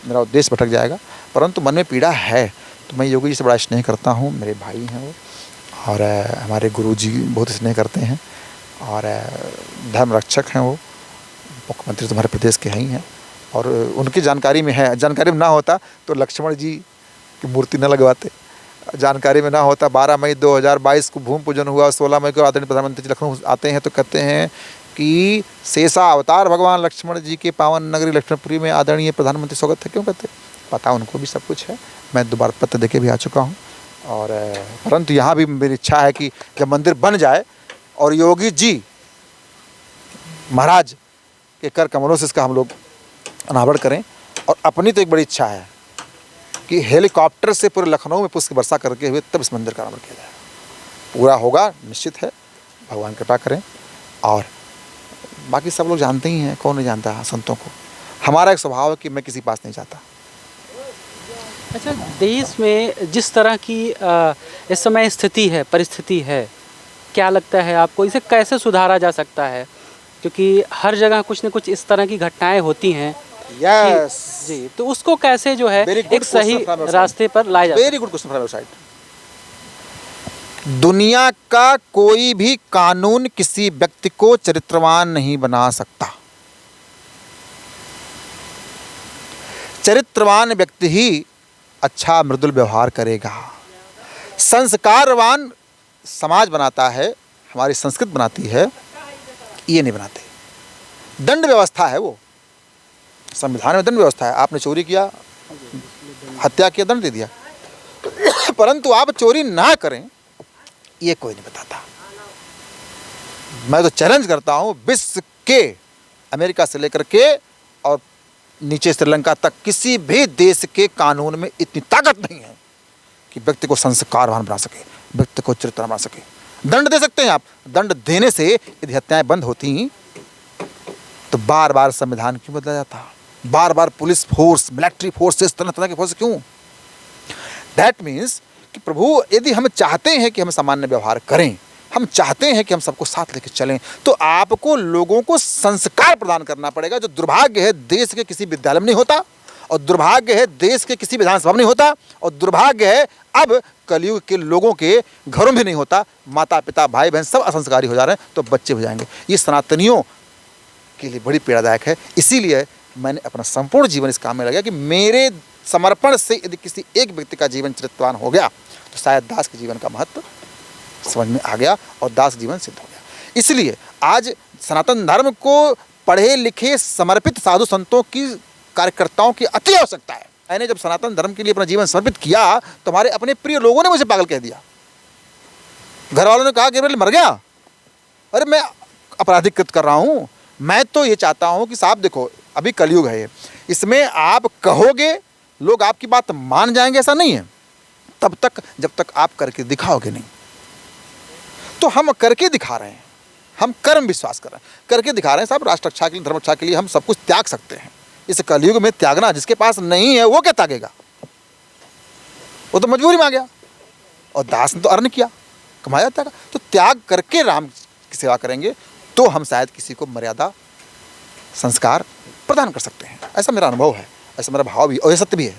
Speaker 1: मेरा उद्देश्य भटक जाएगा। परंतु मन में पीड़ा है, तो मैं योगी जी से बड़ा स्नेह करता हूँ। मेरे भाई हैं वो, और हमारे गुरु जी बहुत स्नेह करते हैं, और धर्म रक्षक हैं वो। मुख्यमंत्री तो हमारे प्रदेश के ही हैं, और उनकी जानकारी में है। जानकारी में ना होता तो लक्ष्मण जी की मूर्ति न लगवाते। जानकारी में ना होता, 12 मई 2022 को भूमि पूजन हुआ, 16 मई को आदरणीय प्रधानमंत्री जी लखनऊ आते हैं तो कहते हैं कि शेषा अवतार भगवान लक्ष्मण जी के पावन नगरी लक्ष्मणपुरी में आदरणीय प्रधानमंत्री स्वागत है। क्यों कहते? पता उनको भी सब कुछ है। मैं दोबारा पत्र देके भी आ चुका हूँ। और परंतु यहाँ भी मेरी इच्छा है कि जब मंदिर बन जाए और योगी जी महाराज के कर कमलों से इसका हम लोग अनावरण करें। और अपनी तो एक बड़ी इच्छा है कि हेलीकॉप्टर से पूरे लखनऊ में पुष्प वर्षा करके हुए तब इस मंदिर का अनावरण किया जाएगा। पूरा होगा, निश्चित है, भगवान कृपा करें। और बाकी सब लोग जानते ही हैं, कौन नहीं जानता है संतों को। हमारा एक स्वभाव है कि मैं किसी पास नहीं जाता।
Speaker 2: अच्छा, देश में जिस तरह की इस समय स्थिति है, परिस्थिति है, क्या लगता है आपको इसे कैसे सुधारा जा सकता है? क्योंकि हर जगह कुछ न कुछ इस तरह की घटनाएं होती हैं।
Speaker 1: यस
Speaker 2: जी, तो उसको कैसे जो है एक सही रास्ते पर लाया जाए?
Speaker 1: Very good question from your side. दुनिया का कोई भी कानून किसी व्यक्ति को चरित्रवान नहीं बना सकता। चरित्रवान व्यक्ति ही अच्छा मृदुल व्यवहार करेगा। संस्कारवान समाज बनाता है, हमारी संस्कृति बनाती है, ये नहीं बनाते। दंड व्यवस्था है वो, संविधान में दंड व्यवस्था है। आपने चोरी किया, हत्या किया, दंड दे दिया। परंतु आप चोरी ना करें, ये कोई नहीं बताता। मैं तो चैलेंज करता हूं, विश्व के, अमेरिका से लेकर के और नीचे श्रीलंका तक, किसी भी देश के कानून में इतनी ताकत नहीं है कि व्यक्ति को संस्कारवान बना सके, व्यक्ति को चरित्रवान बना सके। दंड दे सकते हैं आप, दंड देने से यदि हत्याएं बंद होती तो बार बार संविधान क्यों बदला जाता? बार बार पुलिस फोर्स, मिलिट्री फोर्स, इस तरह तरह की फोर्स क्यों? दैट मीन्स कि प्रभु यदि हम चाहते हैं कि हम सामान्य व्यवहार करें, हम चाहते हैं कि हम सबको साथ लेकर चलें, तो आपको लोगों को संस्कार प्रदान करना पड़ेगा। जो दुर्भाग्य है देश के किसी विद्यालय में नहीं होता, और दुर्भाग्य है देश के किसी विधानसभा में नहीं होता, और दुर्भाग्य है अब कलयुग के लोगों के घरों में नहीं होता। माता पिता भाई बहन सब असंस्कारी हो जा रहे हैं, तो बच्चे हो जाएंगे। ये सनातनियों के लिए बड़ी पीड़ादायक है। इसीलिए मैंने अपना संपूर्ण जीवन इस काम में लगा कि मेरे समर्पण से यदि किसी एक व्यक्ति का जीवन चरित्रवान हो गया, तो शायद दास के जीवन का महत्व समझ में आ गया और दास जीवन सिद्ध हो गया। इसलिए आज सनातन धर्म को पढ़े लिखे समर्पित साधु संतों की, कार्यकर्ताओं की अति आवश्यकता है। मैंने जब सनातन धर्म के लिए अपना जीवन समर्पित किया तो हमारे अपने प्रिय लोगों ने मुझे पागल कह दिया। घर वालों ने कहा कि मर गया। अरे मैं आपराधिक कृत कर रहा हूँ। मैं तो ये चाहता हूँ कि साहब देखो, अभी कलयुग है, इसमें आप कहोगे लोग आपकी बात मान जाएंगे, ऐसा नहीं है, तब तक जब तक आप करके दिखाओगे नहीं। तो हम करके दिखा रहे हैं, हम कर्म विश्वास कर रहे हैं, करके दिखा रहे हैं। साहब राष्ट्र रक्षा के लिए, धर्म रक्षा के लिए हम सब कुछ त्याग सकते हैं। इस कलयुग में त्यागना, जिसके पास नहीं है वो क्या त्यागेगा? वो तो मजबूरी में आ गया। और दास ने तो अर्न किया, कमाया त्यागा। तो त्याग करके राम की सेवा करेंगे तो हम शायद किसी को मर्यादा संस्कार प्रदान कर सकते हैं। ऐसा मेरा अनुभव है, ऐसा मेरा भाव भी, और ये सत्य भी है।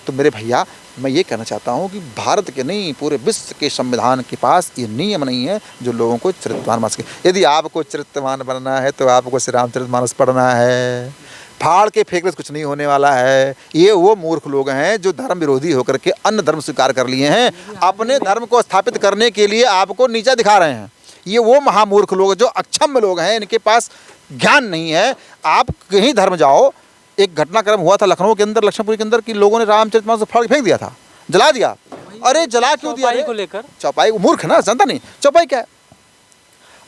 Speaker 1: तो मेरे भैया, मैं ये कहना चाहता हूँ कि भारत के नहीं, पूरे विश्व के संविधान के पास ये नियम नहीं है जो लोगों को चरित्रवान बना सके। यदि आपको चरित्रवान बनना है तो आपको श्री रामचरितमानस पढ़ना है। फाड़ के फेंकने से कुछ नहीं होने वाला है। ये वो मूर्ख लोग हैं जो धर्म विरोधी होकर के अन्य धर्म स्वीकार कर लिए हैं। अपने धर्म को स्थापित करने के लिए आपको नीचा दिखा रहे हैं। ये वो महामूर्ख लोग जो अक्षम लोग हैं, इनके पास ज्ञान नहीं है। आप कहीं धर्म जाओ, एक घटनाक्रम हुआ था लखनऊ के अंदर, लक्ष्मणपुरी के अंदर, कि लोगों ने रामचरितमानस फाड़ के फेंक दिया था, जला दिया। अरे जला क्यों दिया?
Speaker 2: चौपाई को लेकर,
Speaker 1: चौपाई, मूर्ख ना, जानता नहीं चौपाई क्या है।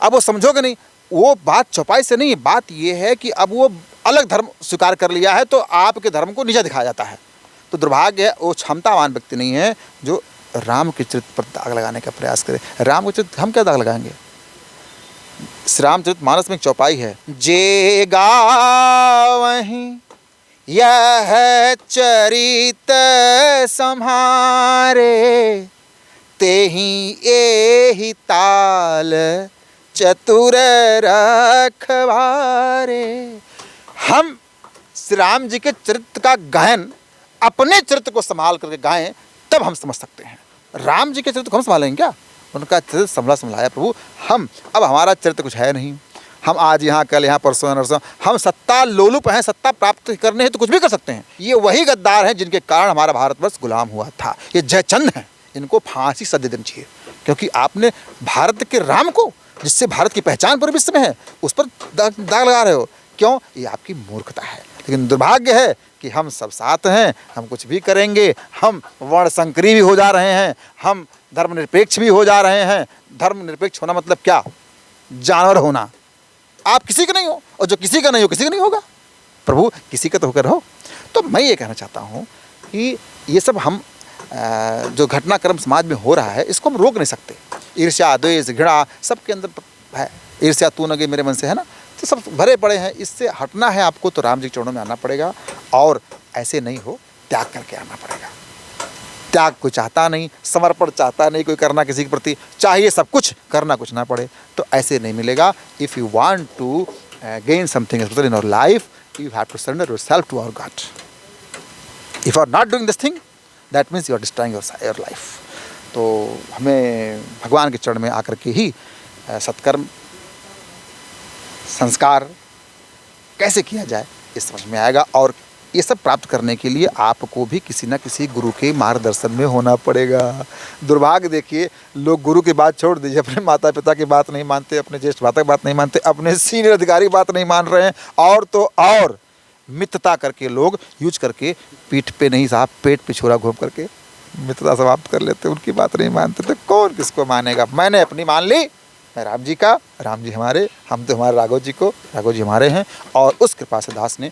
Speaker 1: अब वो समझोगे नहीं, वो बात चौपाई से नहीं, बात ये है कि अब वो अलग धर्म स्वीकार कर लिया है तो आपके धर्म को नीचा दिखाया जाता है। तो दुर्भाग्य है, वो क्षमतावान व्यक्ति नहीं है जो राम के चरित्र पर दाग लगाने का प्रयास करे। राम के चरित्र हम क्या दाग लगाएंगे? श्री रामचरितमानस में एक चौपाई है, जे गावहीं यह चरित सम्हारे, तेहि एहि ताल चतुर रखवारे। हम श्री राम जी के चरित्र का गायन अपने चरित्र को संभाल करके गाएं, तब हम समझ सकते हैं। राम जी के चरित्र को हम संभालेंगे क्या? उनका चरित्र संभलाया प्रभु। हम, अब हमारा चरित्र कुछ है नहीं। हम आज यहाँ, कल यहाँ, परसों नरसों, हम सत्ता लोलुप हैं। सत्ता प्राप्त करने है तो कुछ भी कर सकते हैं। ये वही गद्दार हैं जिनके कारण हमारा भारतवर्ष गुलाम हुआ था। ये जयचंद हैं, इनको फांसी सजा देनी चाहिए, क्योंकि आपने भारत के राम को, जिससे भारत की पहचान पूरे विश्व में है, उस पर दाग लगा रहे हो। क्यों? ये आपकी मूर्खता है। लेकिन दुर्भाग्य है कि हम सब साथ हैं, हम कुछ भी करेंगे, हम वर्ण संकरी भी हो जा रहे हैं, हम धर्मनिरपेक्ष भी हो जा रहे हैं। धर्मनिरपेक्ष होना मतलब क्या? जानवर होना। आप किसी का नहीं हो, और जो किसी का नहीं हो, किसी का नहीं होगा। प्रभु किसी का तो होकर रहो। तो मैं ये कहना चाहता हूँ कि ये सब हम जो घटनाक्रम समाज में हो रहा है, इसको हम रोक नहीं सकते। ईर्ष्या, द्वेष, घृणा सबके अंदर है। ईर्ष्या तू न गई मेरे मन से, है ना, तो सब भरे पड़े हैं। इससे हटना है आपको तो राम जी के चरणों में आना पड़ेगा, और ऐसे नहीं हो, त्याग करके आना पड़ेगा। त्याग कोई चाहता नहीं, समर्पण चाहता नहीं कोई करना किसी के प्रति, चाहिए सब कुछ, करना कुछ ना पड़े, तो ऐसे नहीं मिलेगा। If you want to gain something special in your life, you have to surrender yourself to our God. If you are not doing this thing, that means you are destroying your life. तो हमें भगवान के चरण में आकर के ही सत्कर्म संस्कार कैसे किया जाए ये समझ में आएगा। और ये सब प्राप्त करने के लिए आपको भी किसी न किसी गुरु के मार्गदर्शन में होना पड़ेगा। दुर्भाग्य देखिए, लोग गुरु की बात छोड़ दीजिए, अपने माता पिता की बात नहीं मानते, अपने ज्येष्ठ भ्राता की बात नहीं मानते, अपने सीनियर अधिकारी की बात नहीं मान रहे हैं, और तो और मित्रता करके लोग यूज करके पीठ पे नहीं साहब, पेट पे छुरा घूम करके मित्रता समाप्त कर लेते, उनकी बात नहीं मानते। तो कौन किसको मानेगा? मैंने अपनी मान ली, मैं राम जी का, राम जी हमारे, हम तो हमारे राघव जी को, राघव जी हमारे हैं। और उस कृपा से दास ने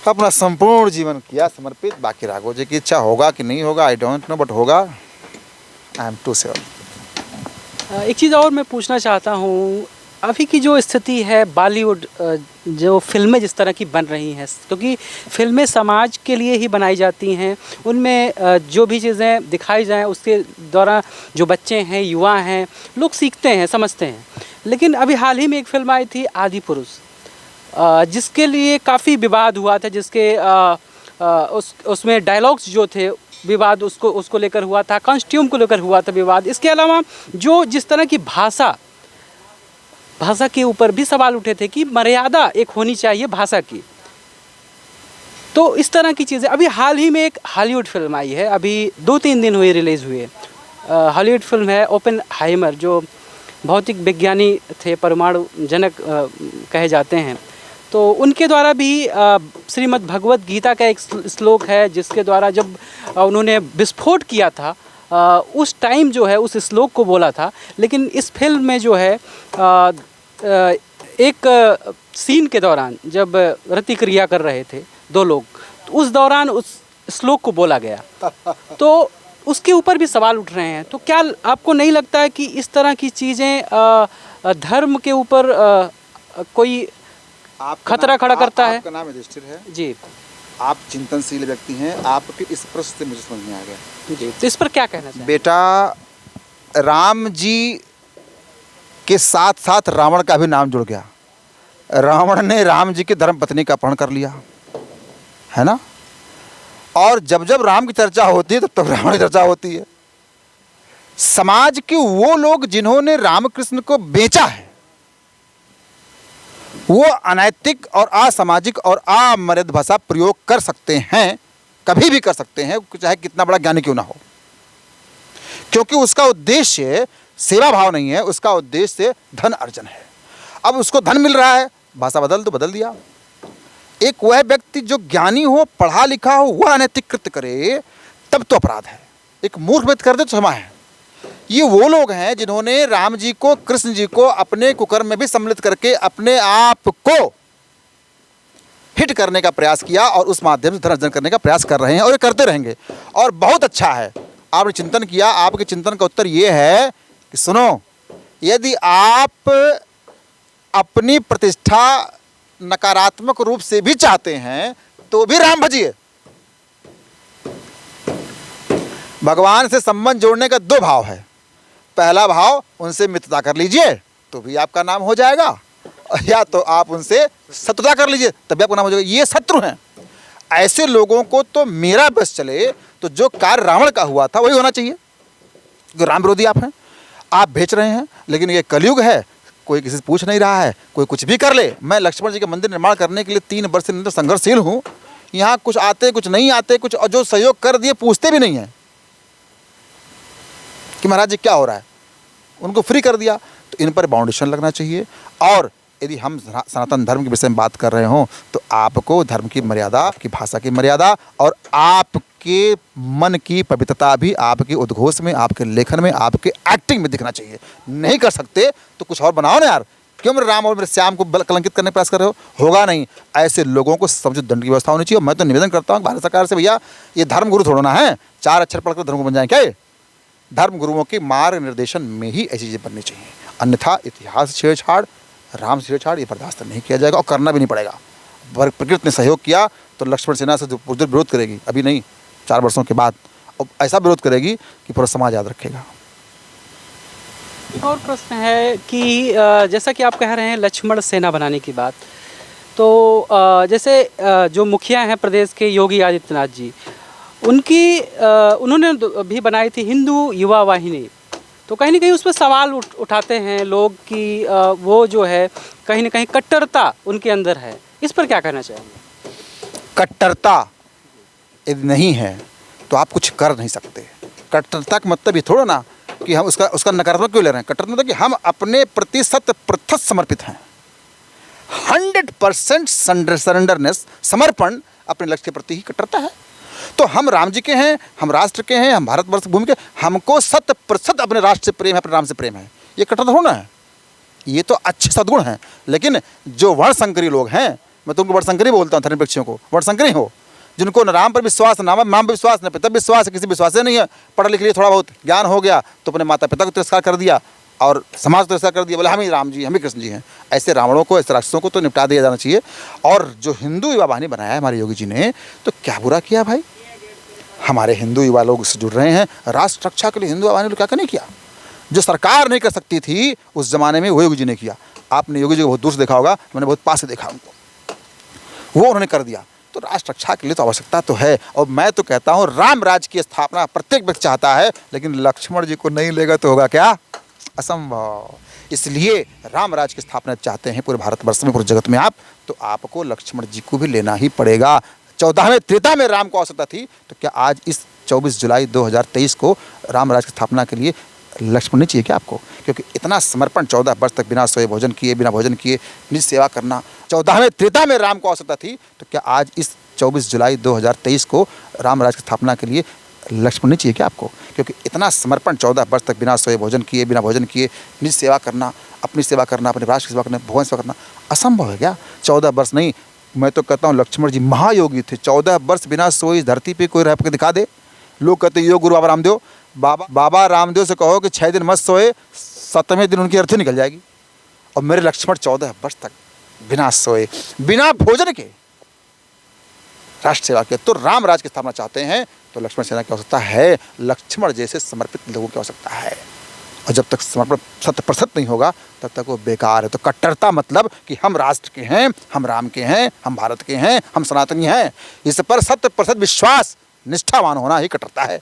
Speaker 1: अपना संपूर्ण जीवन किया समर्पित। बाकी राघव जी की इच्छा होगा कि नहीं होगा, आई डोंट नो, बट होगा, आई एम टू श्योर।
Speaker 2: एक चीज़ और मैं पूछना चाहता हूँ, अभी की जो स्थिति है बॉलीवुड, जो फिल्में जिस तरह की बन रही हैं, क्योंकि फिल्में समाज के लिए ही बनाई जाती हैं, उनमें जो भी चीज़ें दिखाई जाएं उसके द्वारा जो बच्चे हैं, युवा हैं, लोग सीखते हैं, समझते हैं। लेकिन अभी हाल ही में एक फिल्म आई थी आदि पुरुष, जिसके लिए काफ़ी विवाद हुआ था, जिसके उसमें डायलॉग्स जो थे विवाद उसको लेकर हुआ था, कॉस्ट्यूम को लेकर हुआ था विवाद। इसके अलावा जो जिस तरह की भाषा के ऊपर भी सवाल उठे थे कि मर्यादा एक होनी चाहिए भाषा की। तो इस तरह की चीज़ें अभी हाल ही में एक हॉलीवुड फिल्म आई है, अभी 2-3 दिन हुए रिलीज़ हुए। हॉलीवुड फिल्म है ओपेनहाइमर, जो भौतिक विज्ञानी थे, परमाणु जनक कहे जाते हैं। तो उनके द्वारा भी श्रीमद् भगवत गीता का एक श्लोक है, जिसके द्वारा जब उन्होंने विस्फोट किया था उस टाइम जो है उस श्लोक को बोला था। लेकिन इस फिल्म में जो है एक सीन के दौरान जब रति क्रिया कर रहे थे 2 लोग, तो उस दौरान उस श्लोक को बोला गया, तो उसके ऊपर भी सवाल उठ रहे हैं। तो क्या आपको नहीं लगता है कि इस तरह की चीज़ें धर्म के ऊपर कोई खतरा खड़ा करता है?
Speaker 1: आपका नाम युधिष्ठिर है
Speaker 2: जी,
Speaker 1: आप चिंतनशील व्यक्ति हैं, आपके इस प्रश्न से मुझे समझ में आ गया।
Speaker 2: जी, तो इस पर क्या कहना चाहिए?
Speaker 1: बेटा, राम जी के साथ साथ रावण का भी नाम जुड़ गया। रावण ने राम जी की धर्म पत्नी का अपहरण कर लिया, है ना? और जब जब राम की चर्चा होती है तब रावण की चर्चा होती है। समाज के वो लोग जिन्होंने रामकृष्ण को बेचा है, वो अनैतिक और असामाजिक और अमर्याद भाषा प्रयोग कर सकते हैं, कभी भी कर सकते हैं, चाहे कितना बड़ा ज्ञानी क्यों ना हो, क्योंकि उसका उद्देश्य सेवा भाव नहीं है, उसका उद्देश्य धन अर्जन है। अब उसको धन मिल रहा है, भाषा बदल तो बदल दिया। एक वह व्यक्ति जो ज्ञानी हो, पढ़ा लिखा हो, वह अनैतिक कृत्य करे तब तो अपराध है। एक मूर्ख व्यक्ति कर दे तो क्षमा है। ये वो लोग हैं जिन्होंने राम जी को, कृष्ण जी को अपने कुकर्म में भी सम्मिलित करके अपने आप को हिट करने का प्रयास किया और उस माध्यम से धन अर्जन करने का प्रयास कर रहे हैं और ये करते रहेंगे। और बहुत अच्छा है, आपने चिंतन किया। आपके चिंतन का उत्तर ये है कि सुनो, यदि आप अपनी प्रतिष्ठा नकारात्मक रूप से भी चाहते हैं तो भी राम भजिए। भगवान से संबंध जोड़ने का 2 भाव है। पहला भाव, उनसे मित्रता कर लीजिए तो भी आपका नाम हो जाएगा, या तो आप उनसे शत्रुता कर लीजिए तब भी आपका नाम हो जाएगा। ये शत्रु हैं। ऐसे लोगों को तो मेरा बस चले तो जो कार्य रावण का हुआ था वही होना चाहिए। राम विरोधी आप हैं, आप बेच रहे हैं। लेकिन ये कलयुग है, कोई किसी से पूछ नहीं रहा है, कोई कुछ भी कर ले। मैं लक्ष्मण जी के मंदिर निर्माण करने के लिए 3 वर्ष से संघर्षशील हूँ। यहाँ कुछ आते, कुछ नहीं आते, कुछ जो सहयोग कर दिए पूछते भी नहीं हैं कि महाराज जी क्या हो रहा है, उनको फ्री कर दिया। तो इन पर बाउंडेशन लगना चाहिए। और यदि हम सनातन धर्म के विषय में बात कर रहे हों तो आपको धर्म की मर्यादा, आपकी भाषा की मर्यादा और आपके मन की पवित्रता भी आपके उद्घोष में, आपके लेखन में, आपके एक्टिंग में दिखना चाहिए। नहीं कर सकते तो कुछ और बनाओ ना यार। क्यों मेरे राम और मेरे श्याम को कलंकित करने का प्रयास कर रहे हो? होगा नहीं। ऐसे लोगों को समुचित दंड की व्यवस्था होनी चाहिए। और मैं तो निवेदन करता हूँ भारत सरकार से, भैया ये धर्म गुरु थोड़ा ना है, 4 अक्षर पढ़कर धर्म बन जाए क्या? ये धर्म गुरुओं के मार्ग निर्देशन में ही ऐसी चीज़ें बननी चाहिए। अन्यथा इतिहास छेड़छाड़, राम छेड़छाड़ ये बर्दाश्त नहीं किया जाएगा और करना भी नहीं पड़ेगा। प्रकृति ने सहयोग किया तो लक्ष्मण सेना से उधर विरोध करेगी, अभी नहीं 4 वर्षों के बाद, और ऐसा विरोध करेगी कि पूरा समाज याद रखेगा।
Speaker 2: एक और प्रश्न है कि जैसा कि आप कह रहे हैं लक्ष्मण सेना बनाने की बात, तो जैसे जो मुखिया हैं प्रदेश के योगी आदित्यनाथ जी, उन्होंने भी बनाई थी हिंदू युवा वाहिनी। तो कहीं ना कहीं उस पर सवाल उठाते हैं लोग कि वो जो है कहीं ना कहीं कट्टरता उनके अंदर है। इस पर क्या कहना चाहेंगे?
Speaker 1: कट्टरता यदि नहीं है तो आप कुछ कर नहीं सकते। कट्टरता का मतलब ये थोड़ा ना कि हम उसका नकारात्मक क्यों ले रहे हैं। कट्टरता मतलब कि हम अपने प्रति 100% समर्पित हैं। 100% सरेंडरनेस, समर्पण अपने लक्ष्य के प्रति ही कट्टरता है। तो हम राम जी के हैं, हम राष्ट्र के हैं, हम भारतवर्ष भूमि के, हमको 100% अपने राष्ट्र से प्रेम है, अपने राम से प्रेम है। ये कट्टरता होना है, ये तो अच्छे सद्गुण हैं। लेकिन जो वर्णशंकरी लोग हैं, मैं तुमको वर्णशंकरी बोलता हूँ, धर्मपक्षियों को वर्णशंकरी हो, जिनको न राम पर विश्वास, न माम पर विश्वास, न पिता विश्वास है, किसी विश्वास नहीं है। पढ़ लिख लिए, थोड़ा बहुत ज्ञान हो गया तो अपने माता पिता को तिरस्कार कर दिया और समाज तो ऐसा कर दिया, बोले हम ही राम जी, हम ही कृष्ण जी हैं। ऐसे रावणों को, ऐसे राक्षसों को तो निपटा दिया जाना चाहिए। और जो हिंदू युवा वाहिनी बनाया है हमारे योगी जी ने, तो क्या बुरा किया भाई? हमारे हिंदू युवा लोग इससे जुड़ रहे हैं, राष्ट्र रक्षा के लिए हिंदू युवा वाहिनी ने क्या नहीं किया? जो सरकार नहीं कर सकती थी उस ज़माने में, वो योगी जी ने किया। आपने योगी जी को बहुत दूर से देखा होगा, मैंने बहुत पास से देखा उनको, वो उन्होंने कर दिया। तो राष्ट्र रक्षा के लिए तो आवश्यकता तो है। और मैं तो कहता हूँ राम राज्य की स्थापना प्रत्येक व्यक्ति चाहता है, लेकिन लक्ष्मण जी को नहीं लेगा तो होगा क्या? असंभव। इसलिए राम राज्य की स्थापना चाहते हैं पूरे भारतवर्ष में, पूरे जगत में आप, तो आपको लक्ष्मण जी को भी लेना ही पड़ेगा। 14वें त्रेता में राम को आवश्यकता थी, तो क्या आज इस 24 जुलाई 2023 को राम राज्य की स्थापना के लिए लक्ष्मण नहीं चाहिए क्या आपको? क्योंकि इतना समर्पण 14 वर्ष तक बिना सोए भोजन किए, बिना भोजन किए निज सेवा करना, 14वें त्रेता में राम को आवश्यकता थी, तो क्या आज इस 24 जुलाई 2023 को राम राज्य की स्थापना के लिए लक्ष्मण नहीं चाहिए क्या आपको? क्योंकि इतना समर्पण 14 वर्ष तक बिना सोए भोजन किए, बिना भोजन किए निज सेवा करना, अपनी सेवा करना, अपने राष्ट्र की सेवा करना, भगवान सेवा करना असंभव है क्या? 14 वर्ष नहीं, मैं तो कहता हूँ लक्ष्मण जी महायोगी थे। 14 वर्ष बिना सोए इस धरती पे कोई रह के दिखा दे। लोग कहते योग गुरु बाबा रामदेव, बाबा रामदेव से कहो कि 6 दिन मत सोए, 7वें दिन उनकी अर्थी निकल जाएगी। और मेरे लक्ष्मण 14 वर्ष तक बिना सोए, बिना भोजन के राष्ट्र सेवा के, तो राम राज्य की स्थापना चाहते हैं, तो लक्ष्मण सेना की आवश्यकता है। लक्ष्मण जैसे समर्पित लोगों की आवश्यकता है। और जब तक समर्पण 100% नहीं होगा तब तक वो बेकार है। तो कट्टरता मतलब कि हम राष्ट्र के हैं, हम राम के हैं, हम भारत के हैं, हम सनातनी हैं, इस पर 100% विश्वास, निष्ठावान होना ही कट्टरता है।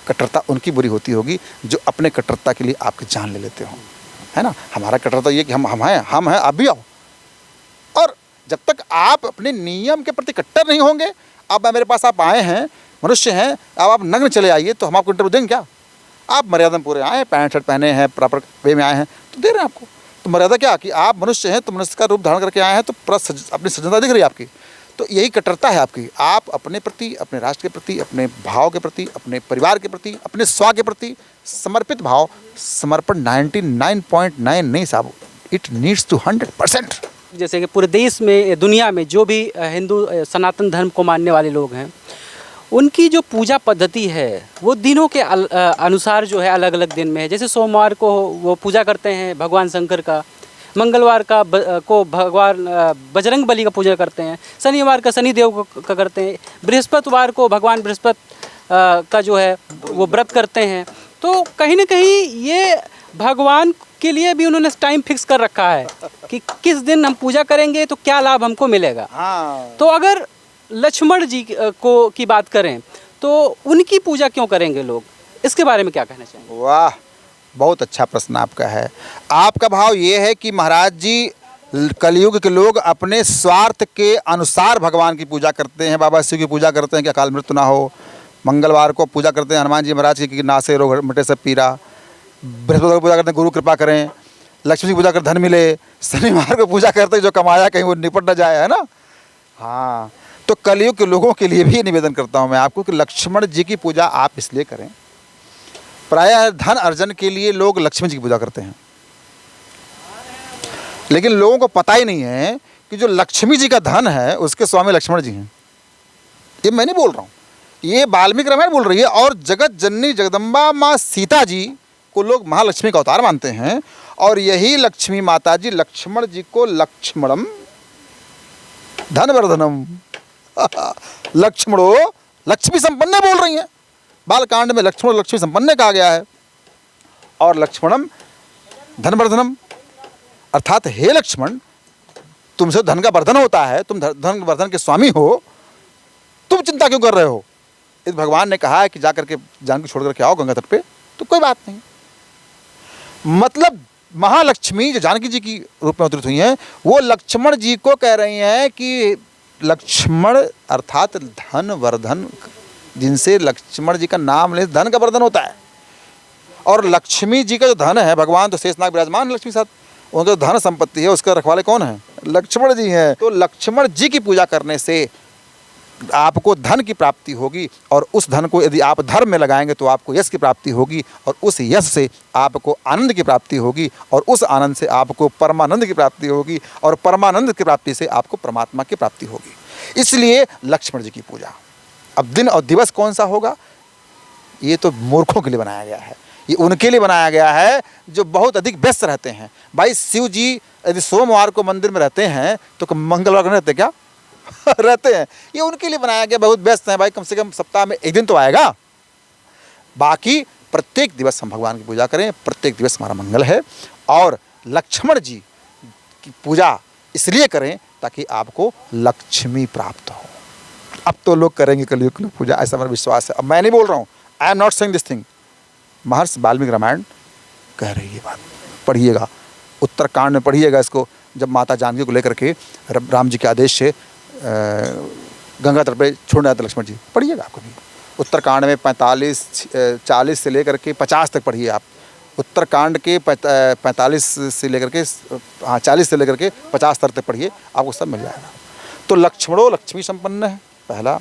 Speaker 1: कट्टरता उनकी बुरी होती होगी जो अपने कट्टरता के लिए आपकी जान ले लेते हो, है ना। हमारा कट्टरता ये कि हम हैं, आप भी आओ। और जब तक आप अपने नियम के प्रति कट्टर नहीं होंगे, अब मेरे पास आप आए हैं, मनुष्य हैं, अब आप नग्न चले आइए तो हम आपको इंटरव्यू देंगे क्या? आप मर्यादा में पूरे आए हैं, पैंट शर्ट पहने हैं, प्रॉपर वे में आए हैं, तो दे रहे हैं आपको। तो मर्यादा क्या कि आप मनुष्य हैं, तो मनुष्य का रूप धारण करके आए हैं, तो पूरा अपनी सज्जनता दिख रही है आपकी। तो यही कट्टरता है आपकी। आप अपने प्रति, अपने राष्ट्र के प्रति, अपने भाव के प्रति, अपने परिवार के प्रति, अपने स्व के प्रति समर्पित भाव, समर्पण 99.9 नहीं साहब, इट नीड्स टू 100%।
Speaker 2: जैसे कि पूरे देश में, दुनिया में जो भी हिंदू सनातन धर्म को मानने वाले लोग हैं, उनकी जो पूजा पद्धति है वो दिनों के अनुसार जो है अलग अलग दिन में है। जैसे सोमवार को वो पूजा करते हैं भगवान शंकर का, मंगलवार को भगवान बजरंग बली का पूजा करते हैं, शनिवार का शनिदेव का करते हैं, बृहस्पतिवार को भगवान बृहस्पति का जो है वो व्रत करते हैं। तो कहीं ना कहीं ये भगवान के लिए भी उन्होंने टाइम फिक्स कर रखा है कि किस दिन हम पूजा करेंगे तो क्या लाभ हमको मिलेगा।
Speaker 1: हाँ।
Speaker 2: तो अगर लक्ष्मण जी को की बात करें तो उनकी पूजा क्यों करेंगे लोग, इसके बारे में क्या कहना चाहेंगे?
Speaker 1: वाह, बहुत अच्छा प्रश्न आपका है। आपका भाव ये है कि महाराज जी कलयुग के लोग अपने स्वार्थ के अनुसार भगवान की पूजा करते हैं, बाबा शिव की पूजा करते हैं कि अकाल मृत्यु ना हो, मंगलवार को पूजा करते हैं हनुमान जी महाराज की कि नासे रोग मिटे सब पीरा, बृहस्पतिवार को पूजा करते हैं गुरु कृपा करें, लक्ष्मी की पूजा कर धन मिले, शनिवार को पूजा करते हैं जो कमाया कहीं वो निपट न जाए, है ना। हाँ, तो कलयुग के लोगों के लिए भी निवेदन करता हूँ मैं आपको कि लक्ष्मण जी की पूजा आप इसलिए करें। प्रायः धन अर्जन के लिए लोग लक्ष्मण जी की पूजा करते हैं, लेकिन लोगों को पता ही नहीं है कि जो लक्ष्मी जी का धन है उसके स्वामी लक्ष्मण जी हैं। ये मैं नहीं बोल रहा हूँ, ये वाल्मीकि रामायण बोल रही है। और जगत जननी जगदम्बा माँ सीता जी को लोग महालक्ष्मी का अवतार मानते हैं, और यही लक्ष्मी माता जी लक्ष्मण जी को लक्ष्मणम धनवर्धनम लक्ष्मणो लक्ष्मी संपन्न बोल रही हैं। बालकांड में लक्ष्मण लक्ष्मी संपन्न कहा गया है, और लक्ष्मणम धनवर्धनम अर्थात हे लक्ष्मण, तुमसे धन का वर्धन होता है, तुम धन वर्धन के स्वामी हो, तुम चिंता क्यों कर रहे हो? इस भगवान ने कहा है कि जाकर के जानकी छोड़ करके आओ गंगा तट पे, तो कोई बात नहीं। मतलब महालक्ष्मी जो जानकी जी की रूप में अवतरित हुई हैं, वो लक्ष्मण जी को कह रही हैं कि लक्ष्मण अर्थात धन वर्धन, जिनसे लक्ष्मण जी का नाम ले धन का वर्धन होता है। और लक्ष्मी जी का जो धन है, भगवान तो शेषनाग विराजमान लक्ष्मी साथ, उनका धन संपत्ति है, उसका रखवाले कौन है? लक्ष्मण जी हैं। तो लक्ष्मण जी की पूजा करने से आपको धन की प्राप्ति होगी, और उस धन को यदि आप धर्म में लगाएंगे तो आपको यश की प्राप्ति होगी, और उस यश से आपको आनंद की प्राप्ति होगी, और उस आनंद से आपको परमानंद की प्राप्ति होगी, और परमानंद की प्राप्ति से आपको परमात्मा की प्राप्ति होगी। इसलिए लक्ष्मण जी की पूजा। अब दिन और दिवस कौन सा होगा, ये तो मूर्खों के लिए बनाया गया है। ये उनके लिए बनाया गया है जो बहुत अधिक व्यस्त रहते हैं। भाई शिव जी यदि सोमवार को मंदिर में रहते हैं तो मंगलवार को नहीं रहते क्या? रहते हैं। ये उनके लिए बनाया गया, बहुत व्यस्त हैं भाई, कम से कम सप्ताह में एक दिन तो आएगा। बाकी प्रत्येक दिवस हम भगवान की पूजा करें, प्रत्येक दिवस हमारा मंगल है। और लक्ष्मण जी की पूजा इसलिए करें ताकि आपको लक्ष्मी प्राप्त हो। अब तो लोग करेंगे कलयुग में पूजा, ऐसा मेरा विश्वास है। अब मैं नहीं बोल रहा हूँ, I am not saying this thing, महर्षि वाल्मीकि रामायण कह रही है बात। पढ़िएगा, उत्तरकांड में पढ़िएगा इसको, जब माता जानकी को लेकर के राम जी के आदेश से गंगा तट पे छोड़ने आते लक्ष्मण जी, पढ़िएगा आपको भी। उत्तरकांड में 40 से लेकर के 50 तक पढ़िए आप। उत्तरकांड के 45 से लेकर के 40 से लेकर के 50 तक पढ़िए, आपको सब मिल जाएगा। तो लक्ष्मणो लक्ष्मी संपन्न है पहला,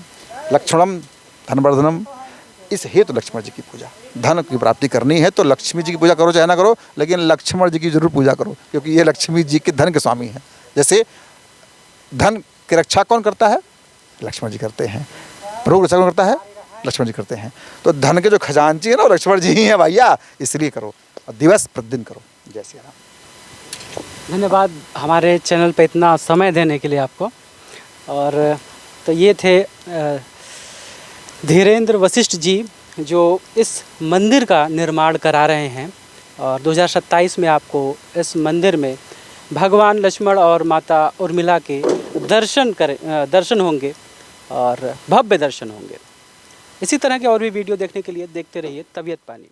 Speaker 1: लक्ष्मणम धनवर्धनम। इस हेतु लक्ष्मण जी की पूजा, धन की प्राप्ति करनी है तो लक्ष्मी जी की पूजा करो चाहे ना करो, लेकिन लक्ष्मण जी की जरूर पूजा करो, क्योंकि ये लक्ष्मी जी के धन के स्वामी हैं। जैसे धन की रक्षा कौन करता है? लक्ष्मण जी करते हैं। रोग रक्षा कौन करता है? लक्ष्मण जी करते हैं। तो धन के जो खजांची है ना, वो लक्ष्मण जी ही हैं भैया, इसलिए करो और दिवस प्रतिदिन करो। जय श्री राम।
Speaker 2: धन्यवाद हमारे चैनल पे इतना समय देने के लिए आपको। और तो ये थे धीरेन्द्र वशिष्ठ जी, जो इस मंदिर का निर्माण करा रहे हैं। और 2027 में आपको इस मंदिर में भगवान लक्ष्मण और माता उर्मिला के दर्शन होंगे और भव्य दर्शन होंगे। इसी तरह के और भी वीडियो देखने के लिए देखते रहिए तबीयत पानी।